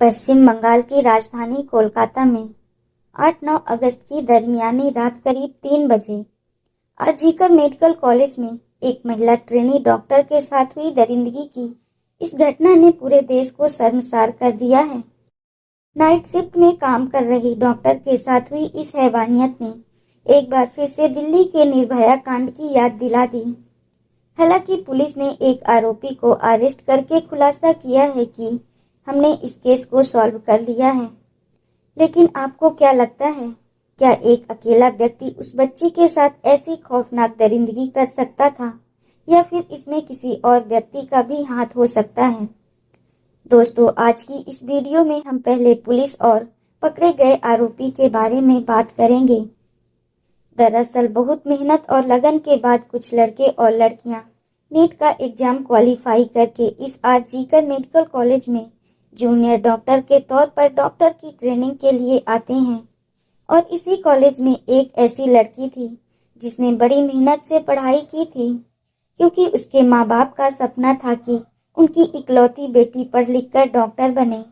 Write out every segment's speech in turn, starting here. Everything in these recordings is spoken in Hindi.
पश्चिम बंगाल की राजधानी कोलकाता में 8-9 अगस्त की दरमियानी रात करीब 3 बजे आरजीकर मेडिकल कॉलेज में एक महिला ट्रेनी डॉक्टर के साथ हुई दरिंदगी की इस घटना ने पूरे देश को शर्मसार कर दिया है। नाइट शिफ्ट में काम कर रही डॉक्टर के साथ हुई इस हैवानियत ने एक बार फिर से दिल्ली के निर्भया कांड की याद दिला दी। हालांकि पुलिस ने एक आरोपी को अरेस्ट करके खुलासा किया है कि हमने इस केस को सॉल्व कर लिया है, लेकिन आपको क्या लगता है, क्या एक अकेला व्यक्ति उस बच्ची के साथ ऐसी खौफनाक दरिंदगी कर सकता था या फिर इसमें किसी और व्यक्ति का भी हाथ हो सकता है? दोस्तों, आज की इस वीडियो में हम पहले पुलिस और पकड़े गए आरोपी के बारे में बात करेंगे। दरअसल बहुत मेहनत और लगन के बाद कुछ लड़के और लड़कियां नीट का एग्जाम क्वालिफाई करके इस आरजीकर मेडिकल कॉलेज में जूनियर डॉक्टर के तौर पर डॉक्टर की ट्रेनिंग के लिए आते हैं। और इसी कॉलेज में एक ऐसी लड़की थी जिसने बड़ी मेहनत से पढ़ाई की थी, क्योंकि उसके माँ बाप का सपना था कि उनकी इकलौती बेटी पढ़ लिख कर डॉक्टर बने।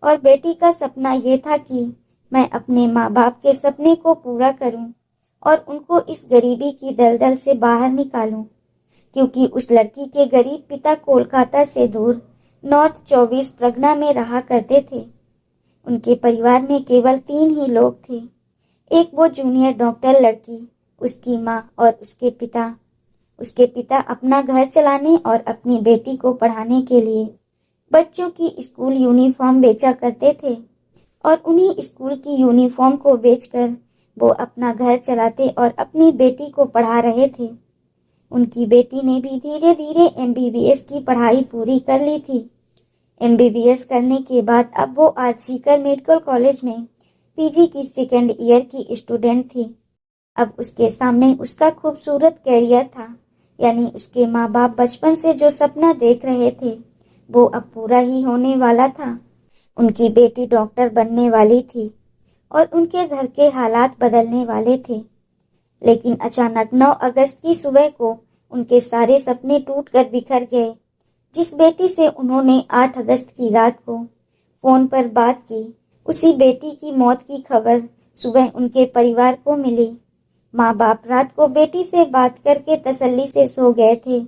और बेटी का सपना ये था कि मैं अपने माँ बाप के सपने को पूरा करूं और उनको इस गरीबी की दलदल से बाहर निकालूं, क्योंकि उस लड़की के गरीब पिता कोलकाता से दूर नॉर्थ 24 परगना में रहा करते थे। उनके परिवार में केवल 3 ही लोग थे, एक वो जूनियर डॉक्टर लड़की, उसकी माँ और उसके पिता। उसके पिता अपना घर चलाने और अपनी बेटी को पढ़ाने के लिए बच्चों की स्कूल यूनिफॉर्म बेचा करते थे और उन्हीं स्कूल की यूनिफॉर्म को बेचकर वो अपना घर चलाते और अपनी बेटी को पढ़ा रहे थे। उनकी बेटी ने भी धीरे धीरे एमबीबीएस की पढ़ाई पूरी कर ली थी। एमबीबीएस करने के बाद अब वो आरजीकर मेडिकल कॉलेज में पीजी की सेकेंड ईयर की स्टूडेंट थी। अब उसके सामने उसका खूबसूरत कैरियर था, यानी उसके माँ बाप बचपन से जो सपना देख रहे थे वो अब पूरा ही होने वाला था। उनकी बेटी डॉक्टर बनने वाली थी और उनके घर के हालात बदलने वाले थे। लेकिन अचानक 9 अगस्त की सुबह को उनके सारे सपने टूटकर बिखर गए। जिस बेटी से उन्होंने 8 अगस्त की रात को फोन पर बात की, उसी बेटी की मौत की खबर सुबह उनके परिवार को मिली। माँ बाप रात को बेटी से बात करके तसल्ली से सो गए थे,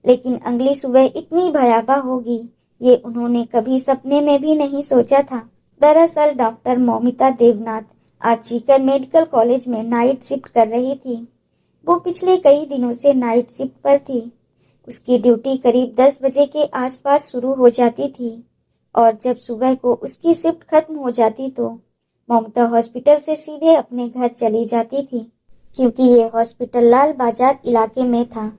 लेकिन अगली सुबह इतनी भयावह होगी ये उन्होंने कभी सपने में भी नहीं सोचा था। दरअसल doctor Moumita Debnath RG Kar medical college में नाइट शिफ्ट कर रही थी। वो पिछले कई दिनों से नाइट शिफ्ट पर थी। उसकी ड्यूटी करीब 10 बजे के आसपास शुरू हो जाती थी और जब सुबह को उसकी शिफ्ट खत्म हो जाती तो ममता हॉस्पिटल से सीधे अपने घर चली जाती थी। क्योंकि ये हॉस्पिटल लाल बाजार इलाके में था,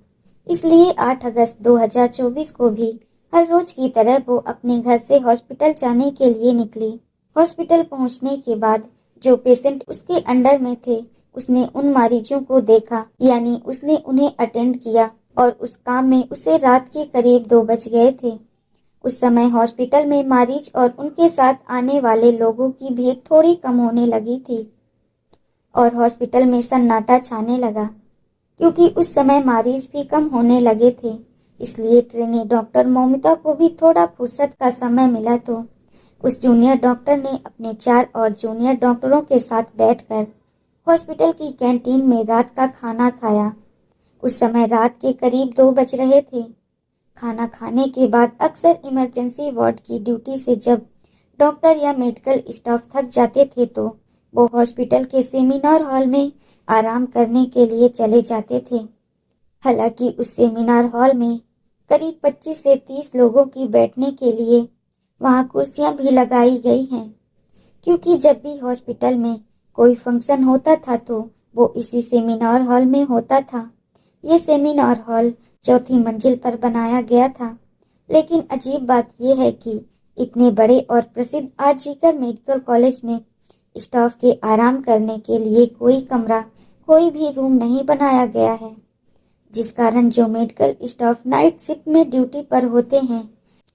इसलिए 8 अगस्त 2024 को भी हर रोज की तरह वो अपने घर से हॉस्पिटल जाने के लिए निकली। हॉस्पिटल पहुंचने के बाद जो पेशेंट उसके अंडर में थे उसने उन मरीजों को देखा, यानी उसने उन्हें अटेंड किया और उस काम में उसे रात के करीब 2 बज गए थे। उस समय हॉस्पिटल में मरीज और उनके साथ आने वाले लोगों की भीड़ थोड़ी कम होने लगी थी और हॉस्पिटल में सन्नाटा छाने लगा। क्योंकि उस समय मरीज भी कम होने लगे थे, इसलिए ट्रेनी डॉक्टर मौमिता को भी थोड़ा फुर्सत का समय मिला तो उस जूनियर डॉक्टर ने अपने 4 और जूनियर डॉक्टरों के साथ बैठकर हॉस्पिटल की कैंटीन में रात का खाना खाया। उस समय रात के करीब 2 बज रहे थे। खाना खाने के बाद अक्सर इमरजेंसी वार्ड की ड्यूटी से जब डॉक्टर या मेडिकल स्टाफ थक जाते थे तो वो हॉस्पिटल के सेमिनार हॉल में आराम करने के लिए चले जाते थे। हालांकि उस सेमिनार हॉल में करीब 25 से 30 लोगों की बैठने के लिए वहां कुर्सियां भी लगाई गई हैं, क्योंकि जब भी हॉस्पिटल में कोई फंक्शन होता था तो वो इसी सेमिनार हॉल में होता था। ये सेमिनार हॉल 4थी मंजिल पर बनाया गया था। लेकिन अजीब बात यह है कि इतने बड़े और प्रसिद्ध आरजीकर मेडिकल कॉलेज में स्टाफ के आराम करने के लिए कोई कमरा, कोई भी रूम नहीं बनाया गया है, जिस कारण जो मेडिकल स्टाफ नाइट शिफ्ट में ड्यूटी पर होते हैं,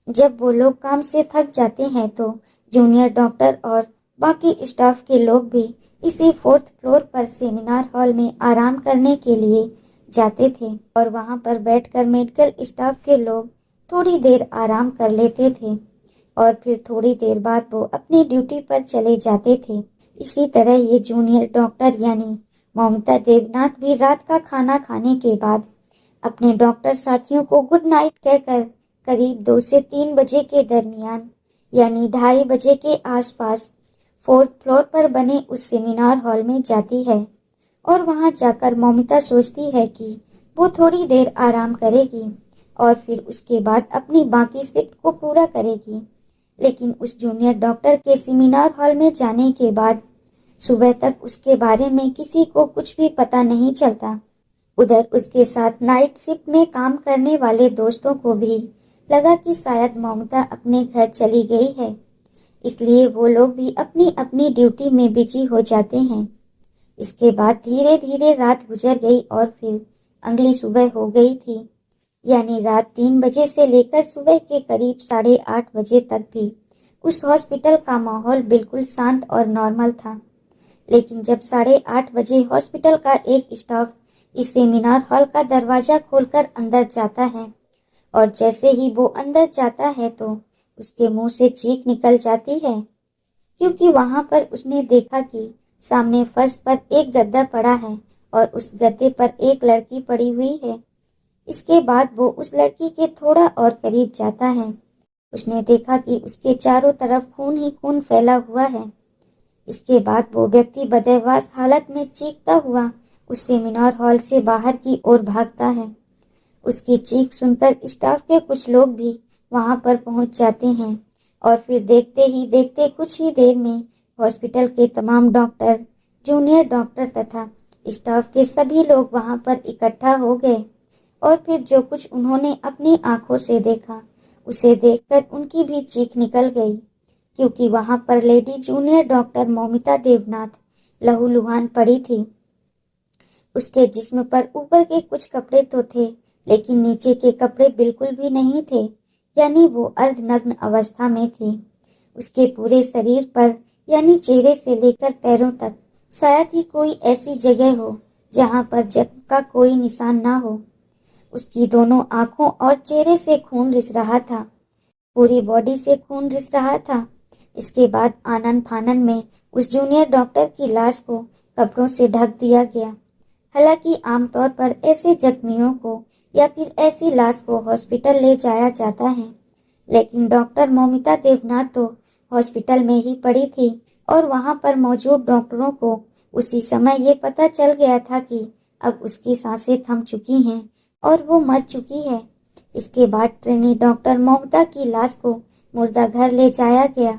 जब वो लोग काम से थक जाते हैं तो जूनियर डॉक्टर और बाकी स्टाफ के लोग भी इसी 4th फ्लोर पर सेमिनार हॉल में आराम करने के लिए जाते थे और वहां पर बैठकर मेडिकल स्टाफ के लोग थोड़ी देर आराम कर लेते थे, और फिर थोड़ी देर बाद वो अपनी ड्यूटी पर चले जाते थे। इसी तरह ये जूनियर डॉक्टर यानी मौमिता देवनाथ भी रात का खाना खाने के बाद अपने डॉक्टर साथियों को गुड नाइट कहकर करीब 2 से 3 बजे के दरमियान यानी 2:30 बजे के आसपास 4th फ्लोर पर बने उस सेमिनार हॉल में जाती है। और वहां जाकर मौमिता सोचती है कि वो थोड़ी देर आराम करेगी और फिर उसके बाद अपनी बाकी शिफ्ट को पूरा करेगी। लेकिन उस जूनियर डॉक्टर के सेमिनार हॉल में जाने के बाद सुबह तक उसके बारे में किसी को कुछ भी पता नहीं चलता। उधर उसके साथ नाइट शिफ्ट में काम करने वाले दोस्तों को भी लगा कि शायद मौमिता अपने घर चली गई है, इसलिए वो लोग भी अपनी अपनी ड्यूटी में बिजी हो जाते हैं। इसके बाद धीरे धीरे रात गुजर गई और फिर अगली सुबह हो गई थी, यानी रात 3 बजे से लेकर सुबह के करीब 8:30 बजे तक भी उस हॉस्पिटल का माहौल बिल्कुल शांत और नॉर्मल था। लेकिन जब 8:30 बजे हॉस्पिटल का एक स्टाफ इस सेमिनार हॉल का दरवाजा खोलकर अंदर जाता है और जैसे ही वो अंदर जाता है तो उसके मुंह से चीख निकल जाती है, क्योंकि वहां पर उसने देखा कि सामने फर्श पर एक गद्दा पड़ा है और उस गद्दे पर एक लड़की पड़ी हुई है। इसके बाद वो उस लड़की के थोड़ा और करीब जाता है। उसने देखा कि उसके चारों तरफ खून ही खून फैला हुआ है। इसके बाद वो व्यक्ति बदहवास हालत में चीखता हुआ उस सेमिनार हॉल से बाहर की ओर भागता है। उसकी चीख सुनकर स्टाफ के कुछ लोग भी वहां पर पहुंच जाते हैं और फिर देखते ही देखते कुछ ही देर में हॉस्पिटल के तमाम डॉक्टर, जूनियर डॉक्टर तथा स्टाफ के सभी लोग वहां पर इकट्ठा हो गए। और फिर जो कुछ उन्होंने अपनी आंखों से देखा उसे देखकर उनकी भी चीख निकल गई, क्योंकि वहां पर lady junior doctor Moumita Debnath लहूलुहान पड़ी थी। उसके जिस्म पर ऊपर के कुछ कपड़े तो थे, लेकिन नीचे के कपड़े बिल्कुल भी नहीं थे, यानी वो अर्धनग्न अवस्था में थी। उसके पूरे शरीर पर यानी चेहरे से लेकर पैरों तक शायद ही कोई ऐसी जगह हो जहां पर जख्म का कोई निशान ना हो। उसकी दोनों आंखों और चेहरे से खून रिस रहा था, पूरी बॉडी से खून रिस रहा था। इसके बाद आनन फानन में उस जूनियर डॉक्टर की लाश को कपड़ों से ढक दिया गया। हालांकि आमतौर पर ऐसे जख्मियों को या फिर ऐसी लाश को हॉस्पिटल ले जाया जाता है, लेकिन डॉक्टर मौमिता देवनाथ तो हॉस्पिटल में ही पड़ी थी और वहां पर मौजूद डॉक्टरों को उसी समय ये पता चल गया था कि अब उसकी सांसें थम चुकी हैं और वो मर चुकी है। इसके बाद ट्रेनी डॉक्टर मौमिता की लाश को मुर्दा घर ले जाया गया,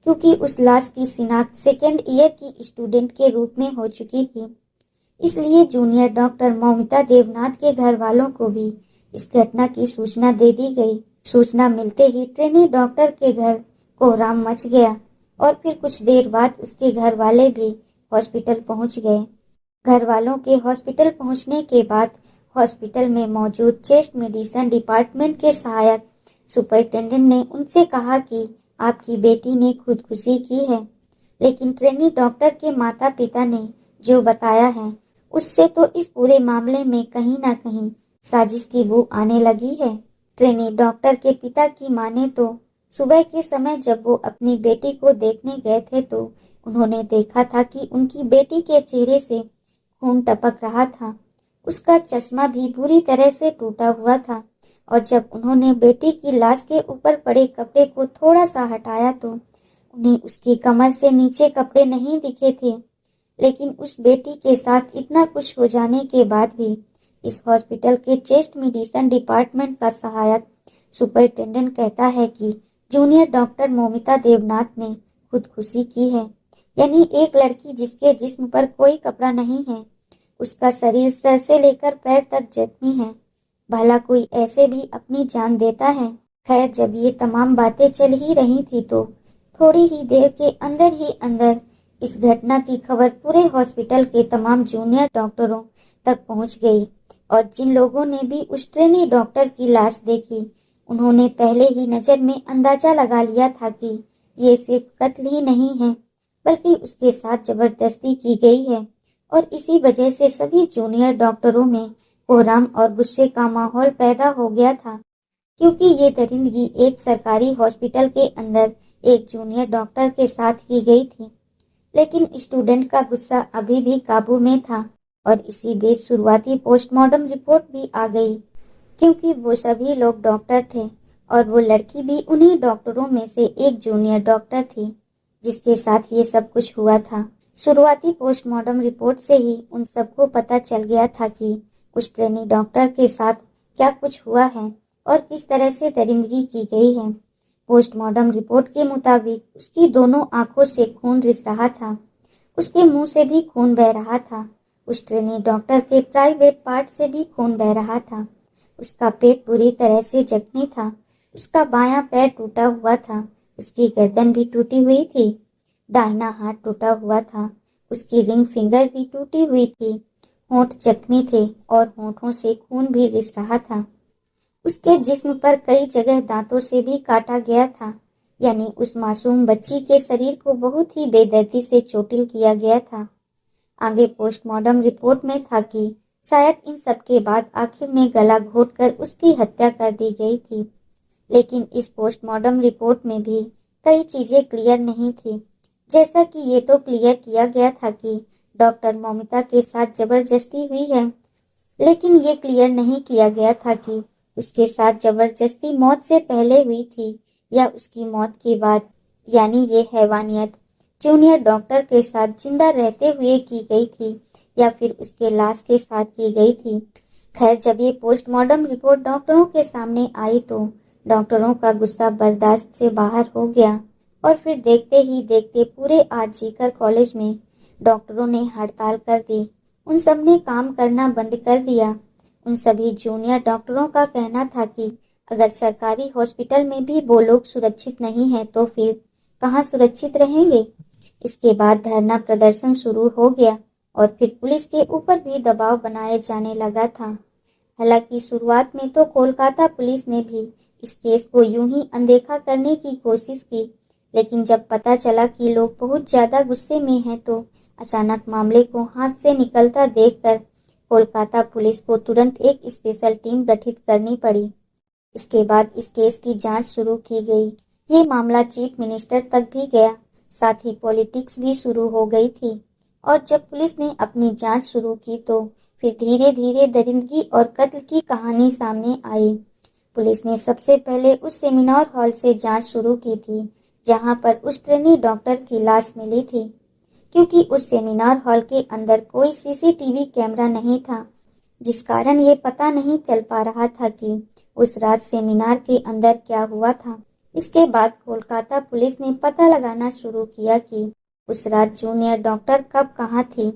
क्योंकि उस लाश की शिनाख्त सेकेंड ईयर की स्टूडेंट के रूप में हो चुकी थी। इसलिए जूनियर डॉक्टर मौमिता देवनाथ के घर वालों को भी इस घटना की सूचना दे दी गई। सूचना मिलते ही ट्रेनी डॉक्टर के घर कोहराम मच गया और फिर कुछ देर बाद उसके घर वाले भी हॉस्पिटल पहुंच गए। घर वालों के हॉस्पिटल पहुंचने के बाद हॉस्पिटल में मौजूद चेस्ट मेडिसिन डिपार्टमेंट के सहायक सुपरिटेंडेंट ने उनसे कहा कि आपकी बेटी ने खुदकुशी की है, लेकिन ट्रेनी डॉक्टर के माता पिता ने जो बताया है उससे तो इस पूरे मामले में कहीं ना कहीं साजिश की बू आने लगी है। ट्रेनी डॉक्टर के पिता की माने तो सुबह के समय जब वो अपनी बेटी को देखने गए थे तो उन्होंने देखा था कि उनकी बेटी के चेहरे से खून टपक रहा था। उसका चश्मा भी बुरी तरह से टूटा हुआ था और जब उन्होंने बेटी की लाश के ऊपर पड़े कपड़े को थोड़ा सा हटाया तो उन्हें उसकी कमर से नीचे कपड़े नहीं दिखे थे। लेकिन उस बेटी के साथ इतना कुछ हो जाने के बाद भी इस हॉस्पिटल के चेस्ट मेडिसिन डिपार्टमेंट का सहायक सुपरिटेंडेंट कहता है कि जूनियर डॉक्टर मौमिता देवनाथ ने खुदकुशी की है, यानी एक लड़की जिसके जिस्म पर कोई कपड़ा नहीं है, उसका शरीर सर से लेकर पैर तक जख्मी है। भला कोई ऐसे भी अपनी जान देता है। खैर, जब ये तमाम बातें चल ही रही थी तो थोड़ी ही देर के अंदर ही अंदर इस घटना की खबर पूरे हॉस्पिटल के तमाम जूनियर डॉक्टरों तक पहुंच गई और जिन लोगों ने भी उस ट्रेनी डॉक्टर की लाश देखी उन्होंने पहले ही नजर में अंदाजा लगा लिया था कि ये सिर्फ कत्ल ही नहीं है, बल्कि उसके साथ जबरदस्ती की गई है। और इसी वजह से सभी जूनियर डॉक्टरों में कोहराम और गुस्से का माहौल पैदा हो गया था, क्योंकि ये दरिंदगी एक सरकारी हॉस्पिटल के अंदर एक जूनियर डॉक्टर के साथ की गई थी। लेकिन स्टूडेंट का गुस्सा अभी भी काबू में था और इसी बीच शुरुआती पोस्टमार्टम रिपोर्ट भी आ गई, क्योंकि वो सभी लोग डॉक्टर थे और वो लड़की भी उन्हीं डॉक्टरों में से एक जूनियर डॉक्टर थी जिसके साथ ये सब कुछ हुआ था। शुरुआती पोस्टमार्टम रिपोर्ट से ही उन सबको पता चल गया था कि उस ट्रेनी डॉक्टर के साथ क्या कुछ हुआ है और किस तरह से दरिंदगी की गई है। पोस्टमार्टम रिपोर्ट के मुताबिक उसकी दोनों आंखों से खून रिस रहा था, उसके मुंह से भी खून बह रहा था, उस ट्रेनी डॉक्टर के प्राइवेट पार्ट से भी खून बह रहा था, उसका पेट बुरी तरह से जख्मी था, उसका बायां पैर टूटा हुआ था, उसकी गर्दन भी टूटी हुई थी, दाहिना हाथ टूटा हुआ था, उसकी रिंग फिंगर भी टूटी हुई थी, होंठ जख्मी थे और होंठों से खून भी रिस रहा था। उसके जिस्म पर कई जगह दांतों से भी काटा गया था, यानी उस मासूम बच्ची के शरीर को बहुत ही बेदर्दी से चोटिल किया गया था। आगे पोस्टमार्टम रिपोर्ट में था कि शायद इन सब के बाद आखिर में गला घोटकर उसकी हत्या कर दी गई थी। लेकिन इस पोस्टमार्टम रिपोर्ट में भी कई चीजें क्लियर नहीं थी। जैसा कि ये तो क्लियर किया गया था कि डॉक्टर मौमिता के साथ जबरदस्ती हुई है, लेकिन ये क्लियर नहीं किया गया था कि उसके साथ जबरदस्ती मौत से पहले हुई थी या उसकी मौत के बाद, यानी ये हैवानियत जूनियर डॉक्टर के साथ जिंदा रहते हुए की गई थी या फिर उसके लाश के साथ की गई थी। खैर, जब ये पोस्टमार्टम रिपोर्ट डॉक्टरों के सामने आई तो डॉक्टरों का गुस्सा बर्दाश्त से बाहर हो गया और फिर देखते ही देखते पूरे आरजीकर कॉलेज में डॉक्टरों ने हड़ताल कर दी। उन सब ने काम करना बंद कर दिया। उन सभी जूनियर डॉक्टरों का कहना था कि अगर सरकारी हॉस्पिटल में भी वो लोग सुरक्षित नहीं हैं तो फिर कहाँ सुरक्षित रहेंगे। इसके बाद धरना प्रदर्शन शुरू हो गया और फिर पुलिस के ऊपर भी दबाव बनाया जाने लगा था। हालांकि शुरुआत में तो कोलकाता पुलिस ने भी इस केस को यूं ही अनदेखा करने की कोशिश की, लेकिन जब पता चला कि लोग बहुत ज्यादा गुस्से में हैं तो अचानक मामले को हाथ से निकलता देखकर कोलकाता पुलिस को तुरंत एक स्पेशल टीम गठित करनी पड़ी। इसके बाद इस केस की जांच शुरू की गई। ये मामला चीफ मिनिस्टर तक भी गया, साथ ही पॉलिटिक्स भी शुरू हो गई थी। और जब पुलिस ने अपनी जांच शुरू की तो फिर धीरे धीरे दरिंदगी और कत्ल की कहानी सामने आई। पुलिस ने सबसे पहले उस सेमिनार हॉल से जांच शुरू की थी जहां पर उस ट्रेनी डॉक्टर की लाश मिली थी, क्योंकि उस सेमिनार हॉल के अंदर कोई सीसीटीवी कैमरा नहीं था, जिस कारण ये पता नहीं चल पा रहा था कि उस रात सेमिनार के अंदर क्या हुआ था। इसके बाद कोलकाता पुलिस ने पता लगाना शुरू किया कि उस रात जूनियर डॉक्टर कब कहाँ थी,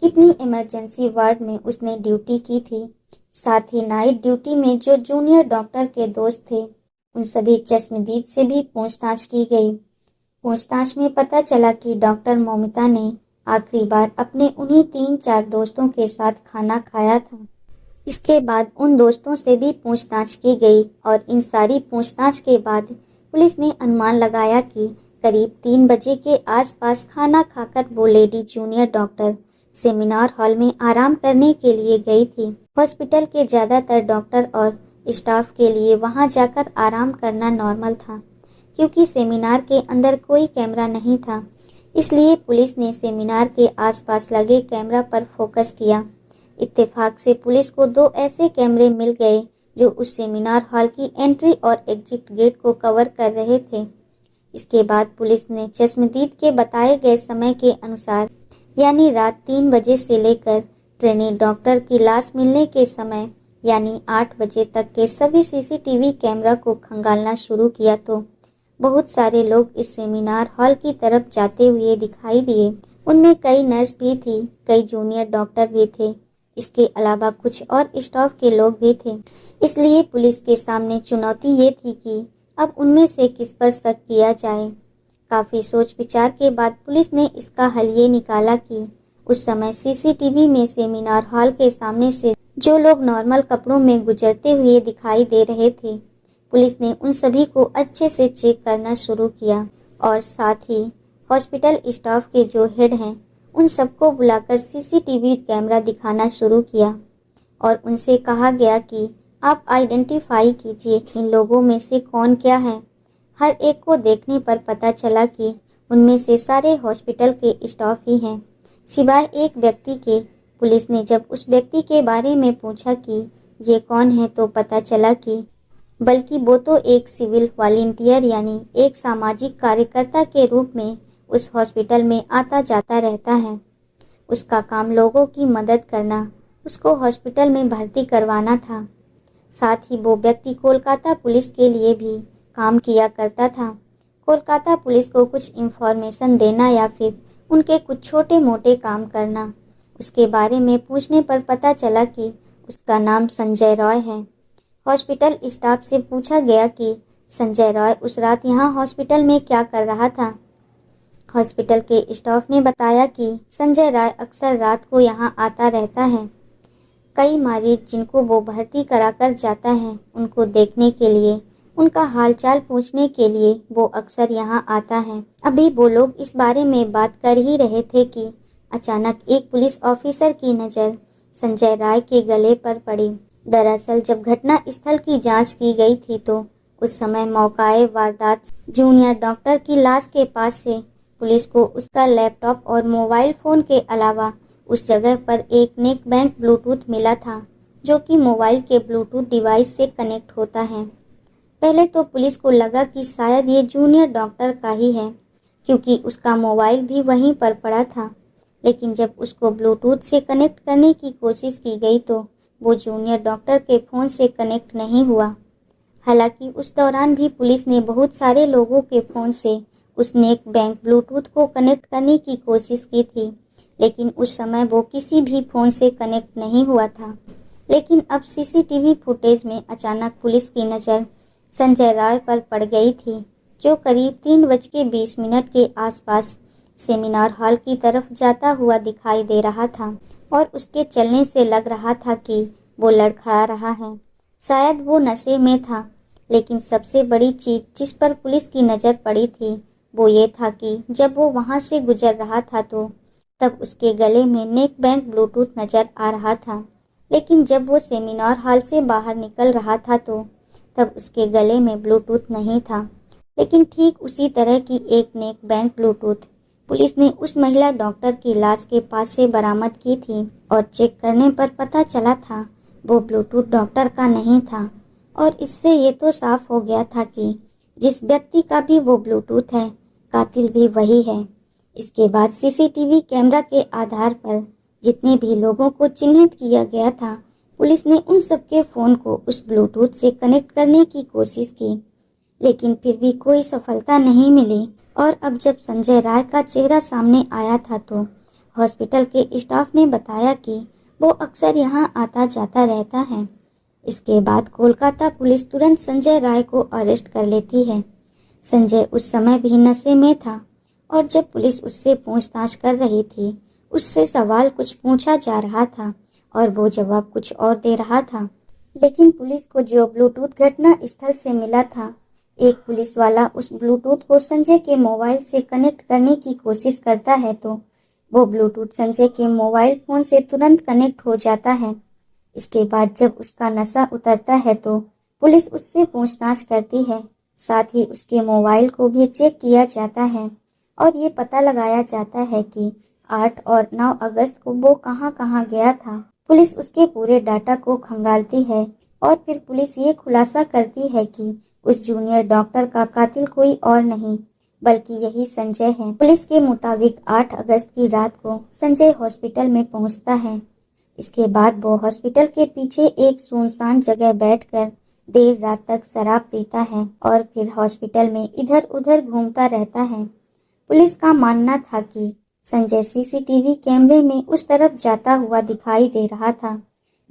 कितनी इमरजेंसी वार्ड में उसने ड्यूटी की थी। साथ ही नाइट ड्यूटी में जो जूनियर डॉक्टर के दोस्त थे उन सभी चश्मदीद से भी पूछताछ की गई। पूछताछ में पता चला कि डॉक्टर मौमिता ने आखिरी बार अपने उन्हीं 3-4 दोस्तों के साथ खाना खाया था। इसके बाद उन दोस्तों से भी पूछताछ की गई और इन सारी पूछताछ के बाद पुलिस ने अनुमान लगाया कि करीब 3 बजे के आसपास खाना खाकर वो lady junior doctor seminar hall में आराम करने के लिए गई थी। हॉस्पिटल के ज्यादातर डॉक्टर और स्टाफ के लिए वहां जाकर आराम करना नॉर्मल था, क्योंकि सेमिनार के अंदर कोई कैमरा नहीं था। इसलिए पुलिस ने सेमिनार के आसपास लगे कैमरा पर फोकस किया। इत्तेफाक से पुलिस को 2 ऐसे कैमरे मिल गए जो उस सेमिनार हॉल की एंट्री और एग्जिट गेट को कवर कर रहे थे। इसके बाद पुलिस ने चश्मदीद के बताए गए समय के अनुसार, यानी रात 3 बजे से लेकर ट्रेनी डॉक्टर की लाश मिलने के समय यानी 8 बजे तक के सभी सीसीटीवी कैमरा को खंगालना शुरू किया तो बहुत सारे लोग इस सेमिनार हॉल की तरफ जाते हुए दिखाई दिए। उनमें कई नर्स भी थी, कई जूनियर डॉक्टर भी थे। इसके अलावा कुछ और स्टाफ के लोग भी थे। इसलिए पुलिस के सामने चुनौती ये थी कि अब उनमें से किस पर शक किया जाए। काफी सोच विचार के बाद पुलिस ने इसका हल ये निकाला कि उस समय सीसीटीवी में सेमिनार हॉल के सामने से जो लोग नॉर्मल कपड़ों में गुजरते हुए दिखाई दे रहे थे, पुलिस ने उन सभी को अच्छे से चेक करना शुरू किया और साथ ही हॉस्पिटल स्टाफ के जो हेड हैं उन सबको बुलाकर सीसीटीवी कैमरा दिखाना शुरू किया और उनसे कहा गया कि आप आइडेंटिफाई कीजिए इन लोगों में से कौन क्या है। हर एक को देखने पर पता चला कि उनमें से सारे हॉस्पिटल के स्टाफ ही हैं, सिवाय एक व्यक्ति के। पुलिस ने जब उस व्यक्ति के बारे में पूछा कि ये कौन है, तो पता चला कि बल्कि वो तो एक सिविल वॉलंटियर यानी एक सामाजिक कार्यकर्ता के रूप में उस हॉस्पिटल में आता जाता रहता है। उसका काम लोगों की मदद करना, उसको हॉस्पिटल में भर्ती करवाना था। साथ ही वो व्यक्ति कोलकाता पुलिस के लिए भी काम किया करता था। कोलकाता पुलिस को कुछ इन्फॉर्मेशन देना या फिर उनके कुछ छोटे मोटे काम करना। उसके बारे में पूछने पर पता चला कि उसका नाम संजय रॉय है। हॉस्पिटल स्टाफ से पूछा गया कि संजय रॉय उस रात यहाँ हॉस्पिटल में क्या कर रहा था। हॉस्पिटल के स्टाफ ने बताया कि संजय रॉय अक्सर रात को यहाँ आता रहता है। कई मरीज जिनको वो भर्ती कराकर जाता है, उनको देखने के लिए, उनका हालचाल पूछने के लिए वो अक्सर यहाँ आता है। अभी वो लोग इस बारे में बात कर ही रहे थे कि अचानक एक पुलिस ऑफिसर की नज़र संजय राय के गले पर पड़ी। दरअसल जब घटना स्थल की जांच की गई थी तो उस समय मौकाए वारदात जूनियर डॉक्टर की लाश के पास से पुलिस को उसका लैपटॉप और मोबाइल फ़ोन के अलावा उस जगह पर एक नेक बैंक ब्लूटूथ मिला था, जो कि मोबाइल के ब्लूटूथ डिवाइस से कनेक्ट होता है। पहले तो पुलिस को लगा कि शायद ये जूनियर डॉक्टर का ही है, क्योंकि उसका मोबाइल भी वहीं पर पड़ा था। लेकिन जब उसको ब्लूटूथ से कनेक्ट करने की कोशिश की गई तो वो जूनियर डॉक्टर के फ़ोन से कनेक्ट नहीं हुआ। हालांकि उस दौरान भी पुलिस ने बहुत सारे लोगों के फ़ोन से उस नेक बैंक ब्लूटूथ को कनेक्ट करने की कोशिश की थी, लेकिन उस समय वो किसी भी फ़ोन से कनेक्ट नहीं हुआ था। लेकिन अब सीसीटीवी फुटेज में अचानक पुलिस की नज़र संजय राय पर पड़ गई थी, जो करीब 3:20 के आसपास सेमिनार हॉल की तरफ जाता हुआ दिखाई दे रहा था और उसके चलने से लग रहा था कि वो लड़खड़ा रहा है। शायद वो नशे में था। लेकिन सबसे बड़ी चीज़ जिस पर पुलिस की नज़र पड़ी थी वो ये था कि जब वो वहाँ से गुजर रहा था तो तब उसके गले में नेक बैंक ब्लूटूथ नज़र आ रहा था। लेकिन जब वो सेमिनार हॉल से बाहर निकल रहा था तो तब उसके गले में ब्लूटूथ नहीं था। लेकिन ठीक उसी तरह की एक नेक बैंक ब्लूटूथ पुलिस ने उस महिला डॉक्टर की लाश के पास से बरामद की थी और चेक करने पर पता चला था वो ब्लूटूथ डॉक्टर का नहीं था। और इससे ये तो साफ हो गया था कि जिस व्यक्ति का भी वो ब्लूटूथ है, कातिल भी वही है। इसके बाद सीसीटीवी कैमरा के आधार पर जितने भी लोगों को चिन्हित किया गया था, पुलिस ने उन सबके फ़ोन को उस ब्लूटूथ से कनेक्ट करने की कोशिश की, लेकिन फिर भी कोई सफलता नहीं मिली। और अब जब संजय राय का चेहरा सामने आया था तो हॉस्पिटल के स्टाफ ने बताया कि वो अक्सर यहाँ आता जाता रहता है। इसके बाद कोलकाता पुलिस तुरंत संजय राय को अरेस्ट कर लेती है। संजय उस समय भी नशे में था और जब पुलिस उससे पूछताछ कर रही थी, उससे सवाल कुछ पूछा जा रहा था और वो जवाब कुछ और दे रहा था। लेकिन पुलिस को जो ब्लूटूथ घटना स्थल से मिला था, एक पुलिस वाला उस ब्लूटूथ को संजय के मोबाइल से कनेक्ट करने की कोशिश करता है तो वो ब्लूटूथ संजय के मोबाइल फ़ोन से तुरंत कनेक्ट हो जाता है। इसके बाद जब उसका नशा उतरता है तो पुलिस उससे पूछताछ करती है। साथ ही उसके मोबाइल को भी चेक किया जाता है और ये पता लगाया जाता है कि 8 और 9 अगस्त को वो कहाँ कहाँ गया था। पुलिस उसके पूरे डाटा को खंगालती है और फिर पुलिस ये खुलासा करती है कि उस जूनियर डॉक्टर का कातिल कोई और नहीं बल्कि यही संजय है। पुलिस के मुताबिक 8 अगस्त की रात को संजय हॉस्पिटल में पहुंचता है। इसके बाद वो हॉस्पिटल के पीछे एक सुनसान जगह बैठकर देर रात तक शराब पीता है और फिर हॉस्पिटल में इधर उधर घूमता रहता है। पुलिस का मानना था कि संजय सीसीटीवी कैमरे में उस तरफ जाता हुआ दिखाई दे रहा था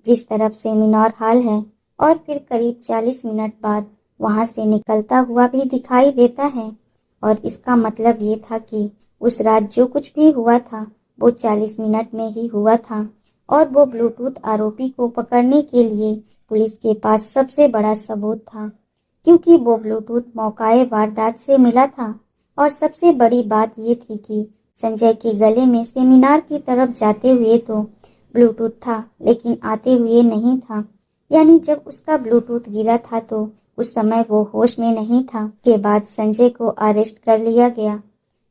जिस तरफ सेमिनार हॉल है और फिर करीब 40 मिनट बाद वहां से निकलता हुआ भी दिखाई देता है। और इसका मतलब ये था कि उस रात जो कुछ भी हुआ था वो 40 मिनट में ही हुआ था और वो ब्लूटूथ आरोपी को पकड़ने के लिए पुलिस के पास सबसे बड़ा सबूत था, क्योंकि वो ब्लूटूथ मौकाए वारदात से मिला था। और सबसे बड़ी बात ये थी कि संजय के गले में सेमिनार की तरफ जाते हुए तो ब्लूटूथ था, लेकिन आते हुए नहीं था। यानी जब उसका ब्लूटूथ गिरा था तो उस समय वो होश में नहीं था। के बाद संजय को अरेस्ट कर लिया गया,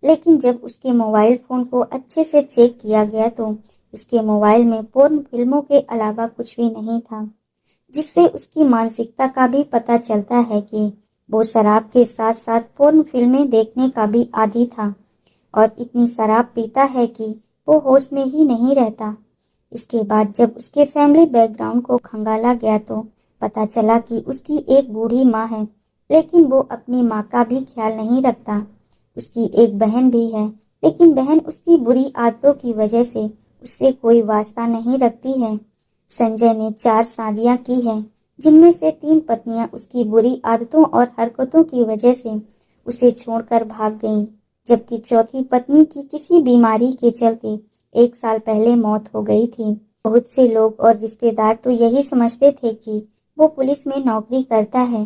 लेकिन जब उसके मोबाइल फोन को अच्छे से चेक किया गया तो उसके मोबाइल में पोर्न फिल्मों के अलावा कुछ भी नहीं था, जिससे उसकी मानसिकता का भी पता चलता है कि वो शराब के साथ साथ पोर्न फिल्में देखने का भी आदी था और इतनी शराब पीता है कि वो होश में ही नहीं रहता। इसके बाद जब उसके फैमिली बैकग्राउंड को खंगाला गया तो पता चला कि उसकी एक बूढ़ी माँ है, लेकिन वो अपनी माँ का भी ख्याल नहीं रखता। उसकी एक बहन भी है, लेकिन बहन उसकी बुरी आदतों की वजह से उससे कोई वास्ता नहीं रखती है। संजय ने 4 शादियां की हैं, जिनमें से 3 पत्नियां उसकी बुरी आदतों और हरकतों की वजह से उसे छोड़कर भाग गईं, जबकि चौथी पत्नी की किसी बीमारी के चलते 1 साल पहले मौत हो गई थी। बहुत से लोग और रिश्तेदार तो यही समझते थे कि वो पुलिस में नौकरी करता है,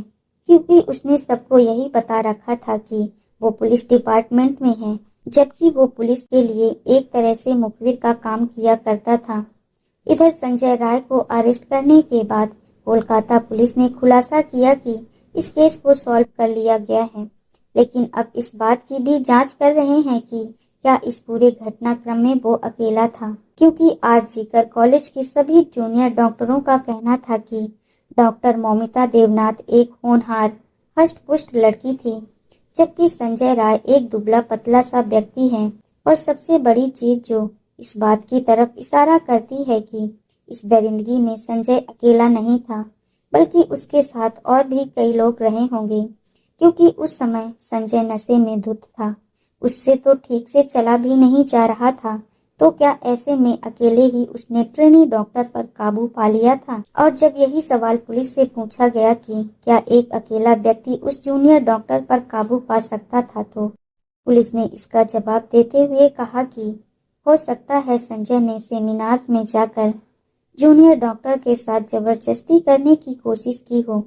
क्योंकि उसने सबको यही बता रखा था कि वो पुलिस डिपार्टमेंट में है, जबकि वो पुलिस के लिए एक तरह से मुखबिर का काम किया करता था। इधर संजय राय को अरेस्ट करने के बाद कोलकाता पुलिस ने खुलासा किया कि इस केस को सॉल्व कर लिया गया है, लेकिन अब इस बात की भी जांच कर रहे हैं कि क्या इस पूरे घटनाक्रम में वो अकेला था, क्योंकि आरजीकर कॉलेज के सभी जूनियर डॉक्टरों का कहना था कि डॉक्टर मौमिता देवनाथ एक होनहार हष्ट-पुष्ट लड़की थी, जबकि संजय राय एक दुबला पतला सा व्यक्ति है। और सबसे बड़ी चीज जो इस बात की तरफ इशारा करती है कि इस दरिंदगी में संजय अकेला नहीं था, बल्कि उसके साथ और भी कई लोग रहे होंगे, क्योंकि उस समय संजय नशे में धुत था। उससे तो ठीक से चला भी नहीं जा रहा था, तो क्या ऐसे में अकेले ही उसने ट्रेनी डॉक्टर पर काबू पा लिया था? और जब यही सवाल पुलिस से पूछा गया कि क्या एक अकेला व्यक्ति उस जूनियर डॉक्टर पर काबू पा सकता था, तो पुलिस ने इसका जवाब देते हुए कहा कि हो सकता है संजय ने सेमिनार में जाकर जूनियर डॉक्टर के साथ जबरदस्ती करने की कोशिश की हो,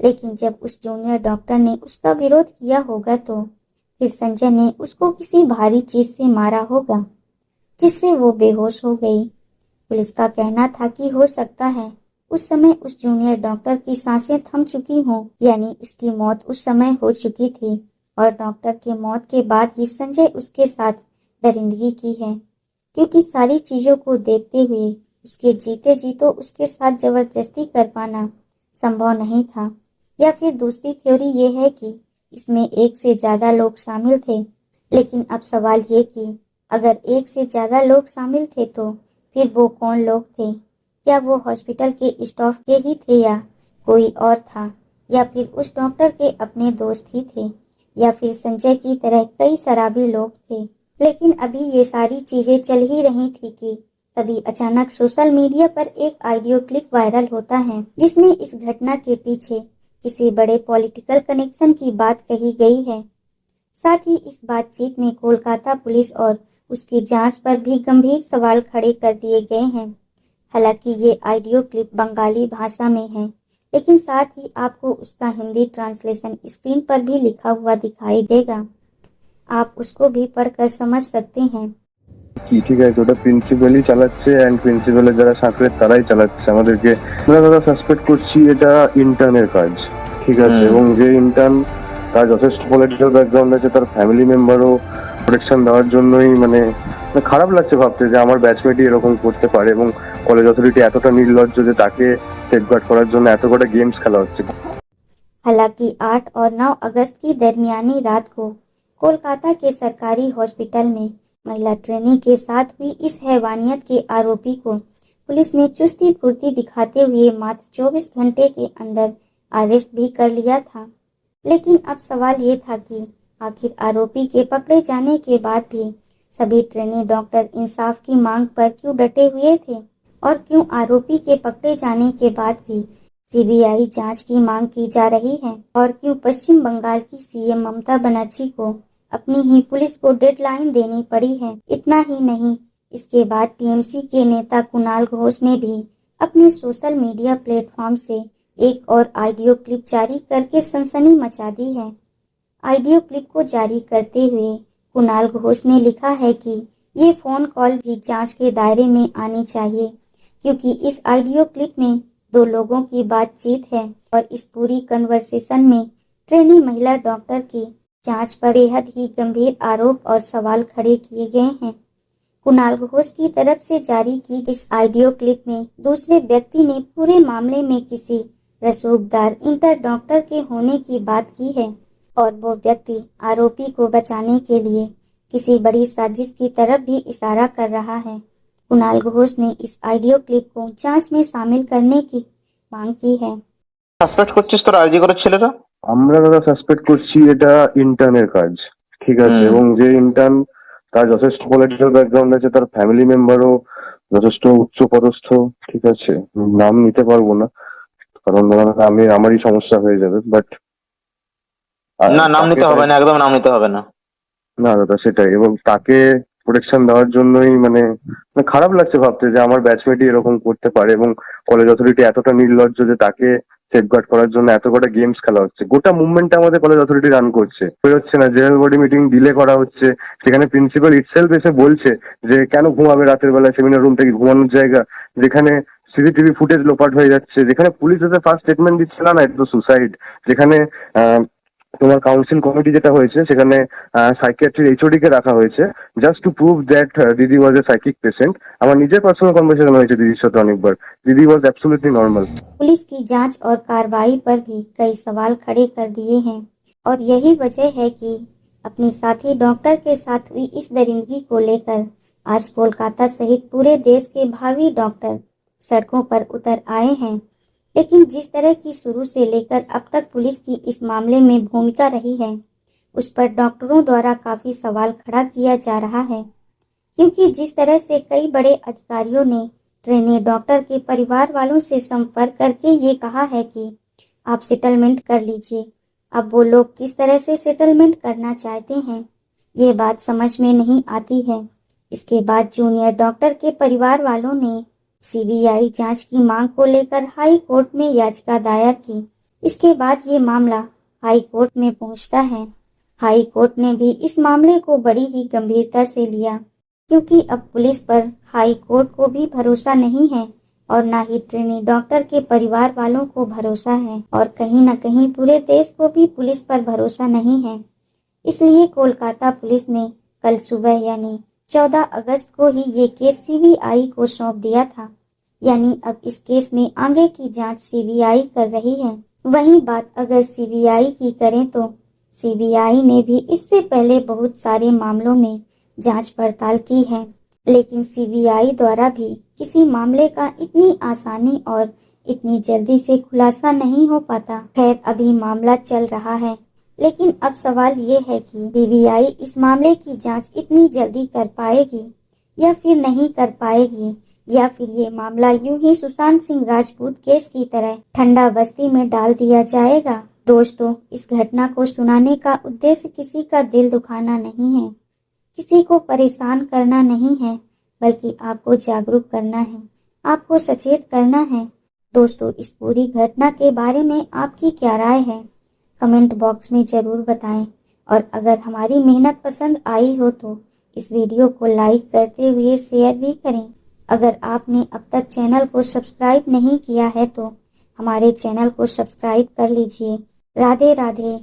लेकिन जब उस जूनियर डॉक्टर ने उसका विरोध किया होगा तो फिर संजय ने उसको किसी भारी चीज से मारा होगा, जिससे वो बेहोश हो गई। पुलिस का कहना था कि हो सकता है उस समय उस जूनियर डॉक्टर की सांसें थम चुकी हों, यानी उसकी मौत उस समय हो चुकी थी और डॉक्टर के मौत के बाद ही संजय उसके साथ दरिंदगी की है, क्योंकि सारी चीजों को देखते हुए उसके जीते जी तो उसके साथ जबरदस्ती कर पाना संभव नहीं था। या फिर दूसरी थ्योरी ये है कि इसमें एक से ज्यादा लोग शामिल थे, लेकिन अब सवाल ये कि अगर एक से ज्यादा लोग शामिल थे तो फिर वो कौन लोग थे? क्या वो हॉस्पिटल के स्टाफ के ही थे या कोई और था, या फिर उस डॉक्टर के अपने दोस्त ही थे, या फिर संजय की तरह कई शराबी लोग थे? लेकिन अभी ये सारी चीजें चल ही रही थी कि तभी अचानक सोशल मीडिया पर एक ऑडियो क्लिप वायरल होता है, जिसमें इस घटना के पीछे किसी बड़े पॉलिटिकल कनेक्शन की बात कही गई है। साथ ही इस बातचीत में कोलकाता पुलिस और उसकी जांच पर भी गंभीर सवाल खड़े कर दिए गए हैं। हालांकि ये ऑडियो क्लिप बंगाली भाषा में है, लेकिन साथ ही आपको उसका हिंदी ट्रांसलेशन स्क्रीन पर भी लिखा हुआ दिखाई देगा। आप उसको भी पढ़कर समझ सकते हैं। ঠিক আছে, ওটা প্রিন্সিপালই চালাচ্ছে এন্ড প্রিন্সিপালের যারা সাকরেত তারাই চালাচ্ছে আমাদেরকে। আমরা দাদা সাসপেক্ট করছি এটা ইন্টার্নের কাজ, ঠিক আছে, এবং যে ইন্টার্ন তার যথেষ্ট পলিটিক্যাল ব্যাকগ্রাউন্ড আছে, তার ফ্যামিলি মেম্বারও প্রোটেকশন দেওয়ার জন্যই মানে খারাপ লাগছে ভাবতে যে আমার ব্যাচমেটই এরকম করতে পারে, এবং কলেজ অথরিটি এতটা নির্লজ্জ যে তাকে সেফগার্ড করার জন্য এত কটা গেমস খেলা হচ্ছে। हालांकि 8 और 9 अगस्त की दरमियानी रात को कोलकाता के सरकारी हॉस्पिटल में महिला ट्रेनी के साथ हुई इस हैवानियत के आरोपी को पुलिस ने चुस्ती फुर्ती दिखाते हुए मात्र 24 घंटे के अंदर अरेस्ट भी कर लिया था। लेकिन अब सवाल ये था कि आखिर आरोपी के पकड़े जाने के बाद भी सभी ट्रेनी डॉक्टर इंसाफ की मांग पर क्यों डटे हुए थे, और क्यों आरोपी के पकड़े जाने के बाद भी सीबीआई जांच की मांग की जा रही है, और क्यों पश्चिम बंगाल की सीएम ममता बनर्जी को अपनी ही पुलिस को डेडलाइन देनी पड़ी है। इतना ही नहीं, इसके बाद टीएमसी के नेता कुणाल घोष ने भी अपने सोशल मीडिया प्लेटफॉर्म से एक और ऑडियो क्लिप जारी करके सनसनी मचा दी है। ऑडियो क्लिप को जारी करते हुए कुणाल घोष ने लिखा है कि ये फोन कॉल भी जांच के दायरे में आनी चाहिए, क्योंकि इस ऑडियो क्लिप में दो लोगों की बातचीत है और इस पूरी कन्वर्सेशन में ट्रेनी महिला डॉक्टर की जांच पर बेहद ही गंभीर आरोप और सवाल खड़े किए गए हैं। कुणाल घोष की तरफ से जारी की इस ऑडियो क्लिप में दूसरे व्यक्ति ने पूरे मामले में किसी रसूखदार इंटर डॉक्टर के होने की बात की है और वो व्यक्ति आरोपी को बचाने के लिए किसी बड़ी साजिश की तरफ भी इशारा कर रहा है। कुणाल घोष ने इस ऑडियो क्लिप को जांच में शामिल करने की मांग की है। সাসপেক্ট করছিস তোর আরজি করার ছেলেরা? আমরা দাদা সাসপেক্ট করছি এটা ইন্টার্নের কাজ, ঠিক আছে, এবং যে ইন্টার্ন তার যথেষ্ট পলিটিক্যাল ব্যাকগ্রাউন্ড আছে, তার ফ্যামিলি মেম্বারও যথেষ্ট উচ্চ পদস্থ, ঠিক আছে, নাম নিতে পারবো না কারণ আমি আমারই সমস্যা হয়ে যাবে, বাট না, নাম নিতে হবে না, একদম নাম নিতে হবে না। না দাদা সেটাই, এবং তাকে প্রোটেকশন দেওয়ার জন্যই মানে খারাপ লাগছে ভাবতে যে আমার ব্যাচমেটই এরকম করতে পারে, এবং কলেজ অথরিটি এতটা নির্লজ্জ যে তাকে সেফগার্ড করার জন্য এত কটা গেমস খেলা হচ্ছে। গোটা মুভমেন্টটা আমাদের কলেজ অথরিটি রান করছে, হচ্ছে না, জেনারেল বডি মিটিং ডিলে করা হচ্ছে, সেখানে প্রিন্সিপাল ইটসেলফ এসে বলছে যে কেন ঘুমাবে রাতের বেলায়, সেমিনার রুম থেকে ঘুমানোর জায়গা, যেখানে সিসিটিভি ফুটেজ লোপাট হয়ে যাচ্ছে, যেখানে পুলিশ এসে ফার্স্ট স্টেটমেন্ট দিচ্ছে না এটা তো সুসাইড, যেখানে তোমার কাউন্সিল কমিটি যেটা হয়েছে সেখানে সাইকিয়াট্রির এইচওডি কে রাখা হয়েছে জাস্ট টু প্রুভ দ্যাট দিদি ওয়াজ এ সাইকিক পেশেंट। আমার নিজের পার্সোনাল কনভারসেশন হয়েছে দিদির সাথে অনেকবার, দিদি ওয়াজ एब्सोल्युटली नॉर्मल। पुलिस की जांच और कार्रवाई पर भी कई सवाल खड़े कर दिए हैं और यही वजह है कि अपनी साथी डॉक्टर के साथ हुई इस दरिंदगी को लेकर आज कोलकाता सहित पूरे देश के भावी डॉक्टर सड़कों पर उतर आए हैं। लेकिन जिस तरह की शुरू से लेकर अब तक पुलिस की इस मामले में भूमिका रही है, उस पर डॉक्टरों द्वारा काफी सवाल खड़ा किया जा रहा है, क्योंकि जिस तरह से कई बड़े अधिकारियों ने ट्रेनी डॉक्टर के परिवार वालों से संपर्क करके ये कहा है कि आप सेटलमेंट कर लीजिए। अब वो लोग किस तरह से सेटलमेंट करना चाहते हैं ये बात समझ में नहीं आती है। इसके बाद जूनियर डॉक्टर के परिवार वालों ने सीबीआई जांच की मांग को लेकर हाई कोर्ट में याचिका दायर की। इसके बाद ये मामला हाई कोर्ट में पहुंचता है। हाई कोर्ट ने भी इस मामले को बड़ी ही गंभीरता से लिया, क्योंकि अब पुलिस पर हाई कोर्ट को भी भरोसा नहीं है और न ही ट्रेनी डॉक्टर के परिवार वालों को भरोसा है और कहीं न कहीं पूरे देश को भी पुलिस पर भरोसा नहीं है। इसलिए कोलकाता पुलिस ने कल सुबह यानी 14 अगस्त को ही ये केस सीबीआई को सौंप दिया था। यानी अब इस केस में आगे की जांच सीबीआई कर रही है। वहीं बात अगर सीबीआई की करें तो सीबीआई ने भी इससे पहले बहुत सारे मामलों में जांच पड़ताल की है, लेकिन सीबीआई द्वारा भी किसी मामले का इतनी आसानी और इतनी जल्दी से खुलासा नहीं हो पाता। खैर अभी मामला चल रहा है, लेकिन अब सवाल ये है कि सीबीआई इस मामले की जांच इतनी जल्दी कर पाएगी या फिर नहीं कर पाएगी, या फिर ये मामला यूं ही सुशांत सिंह राजपूत केस की तरह ठंडा बस्ती में डाल दिया जाएगा। दोस्तों, इस घटना को सुनाने का उद्देश्य किसी का दिल दुखाना नहीं है, किसी को परेशान करना नहीं है, बल्कि आपको जागरूक करना है, आपको सचेत करना है। दोस्तों, इस पूरी घटना के बारे में आपकी क्या राय है, कमेंट बॉक्स में जरूर बताएं। और अगर हमारी मेहनत पसंद आई हो तो इस वीडियो को लाइक करते हुए शेयर भी करें। अगर आपने अब तक चैनल को सब्सक्राइब नहीं किया है तो हमारे चैनल को सब्सक्राइब कर लीजिए। राधे राधे।